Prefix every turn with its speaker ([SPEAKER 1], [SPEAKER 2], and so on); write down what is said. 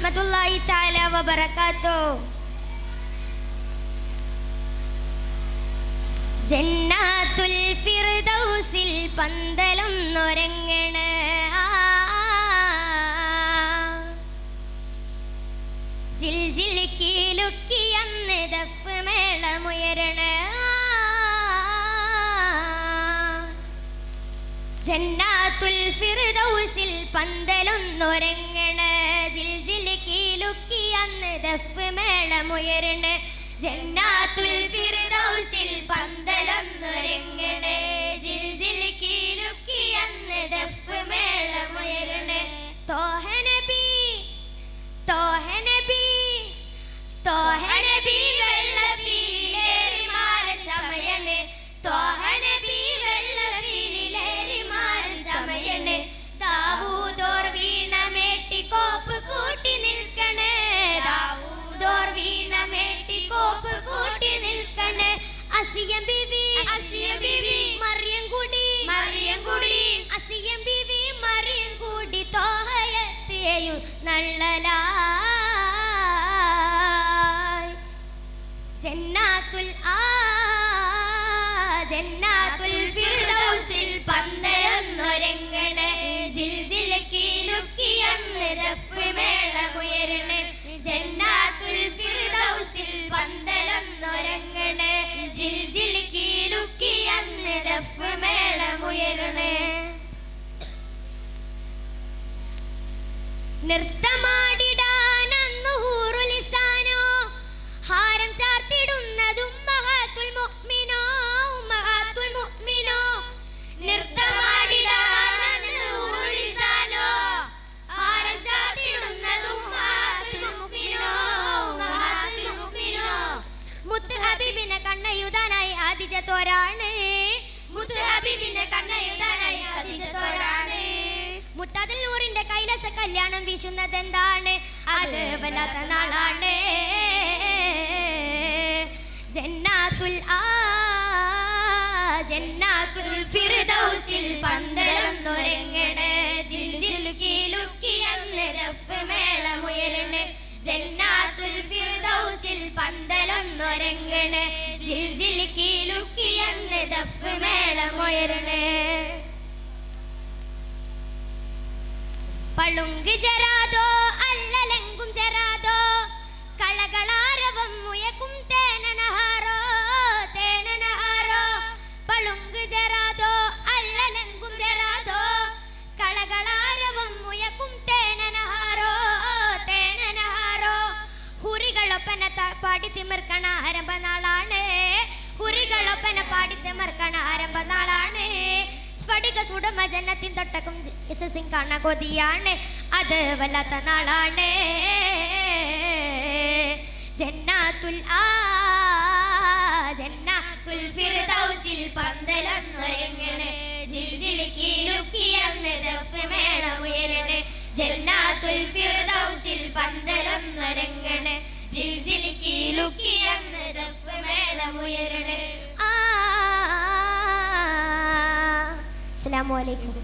[SPEAKER 1] വറഹ്മത്തുള്ളാഹി തആല വബറകാതുഹു. ജന്നാത്തുൽ ഫിർദൗസിൽ പന്തലൊന്നൊരുങ്ങണ ജിൽ ജിൽ കീലുക്കിയന്ന് ദഫ് മേളമുയരണ ജന്നാത്തുൽ ഫിർദൗസിൽ പന്തലൊന്നൊരുങ്ങണ ജിൽ ജിൽ കീലുക്കിയന്ന് ദഫ് മേളമുയരണ ജന്നാത്തുൽ ഫിർദൗസിൽ പന്തലൊന്നൊരുങ്ങണ ജിൽ ജിൽ കീലുക്കിയന്ന് ദഫ് മേളമുയരണ തോഹ നബി തോഹ നബി തോഹ നബി വെള്ളഫീലിലേറി മാറൻ ചമയണ് തോഹ നബി വെള്ളഫീലിലേറി മാറൻ ചമയണ് ദാവൂദോർ വീണമേട്ടി കോപ്പ് കൂട്ടി നിൽക്കണേ ദാവൂദോർ വീണമേട്ടി കോപ്പ് കൂട്ടി നിൽക്കണേ അസിയം ബിബി മറിയം കൂടി അസിയം ബിബി മറിയം കൂടി തോഹയത്തെയും നള്ളലായി ജന്നാത്തുൽ ഫിർദൗസിൽ പന്തലൊന്നൊരുങ്ങണ ജിൽ ജിൽ കീലുക്കിയന്ന് ദഫ് മേളമുയരണ ജന്നാത്തുൽ ഫിർദൗസിൽ പന്തലൊന്നൊരുങ്ങണ ജിൽ ജിൽ കീലുക്കിയന്ന് ദഫ് മേളമുയരണ നൃത്തമാടിടാൻ അന്നു ഹൂറുലിസാനോ ഹാരം ചാർത്തിടുന്നതും ഉമ്മഹാത്തുൽ മുഅ്മിനോ നൃത്തമാടിടാൻ അന്നു ഹൂറുലിസാനോ ഹാരം ചാർത്തിടുന്നതും ഉമ്മഹാത്തുൽ മുഅ്മിനോ മുത്ത് ഹബീബിനെ കണ്ണയുതാനായി ആദിജത്തോരാണ് മുത്ത് ഹബീബിനെ കണ്ണയുതാനായി ആദിജത്തോരാണ് മുത്തതിൽ നൂറിന്റെ കൈലാസ കല്യാണം വീശുന്നത് എന്താണ് അത് വല്ലാത്ത നാളാണ് ജന്നാത്തുൽ ഫിർദൗസിൽ പന്തലൊന്നൊരുങ്ങണ ജിൽ ജിൽ കീലുക്കിയന്ന് ദഫ് മേളമുയരണ ജന്നാത്തുൽ ഫിർദൗസിൽ പന്തലൊന്നൊരുങ്ങണ ജിൽ ജിൽ കീലുക്കിയന്ന് ദഫ് മേളമുയരണ പളുങ്ക് ജരാതോ അല്ലലെങ്കും ജരാതോ കളകളാരവം മുയക്കും തേനനഹാരോ പളുങ്ക് ജരാതോ അല്ലലെങ്കും ജരാതോ കളകളാരവം മുയക്കും തേനനഹാരോ ഹുറികളൊപ്പന പാടി തിമിർക്കണ ആരംഭ നാളാണ് ഹുറികളൊപ്പന പാടി തിമിർക്കണ ആരംഭ നാളാണ് സ്ഫടിക സുടമ ജന്നത്തിൻ തൊട്ടക്കും യശസ്സിൻ കാണ കൊതിയാണ് അത് വല്ലാത്ത നാളാണ് ജന്നാത്തുൽ ഫിർദൗസിൽ പന്തലൊന്നൊരുങ്ങണ ജിൽ ജിൽ കീലുക്കിയന്ന് ദഫ് മേളമുയരണ ജന്നാത്തുൽ ഫിർദൗസിൽ പന്തലൊന്നൊരുങ്ങണ ജിൽ ജിൽ കീലുക്കിയന്ന് ദഫ് മേളമുയരണ. അസ്സലാമു അലൈക്കും.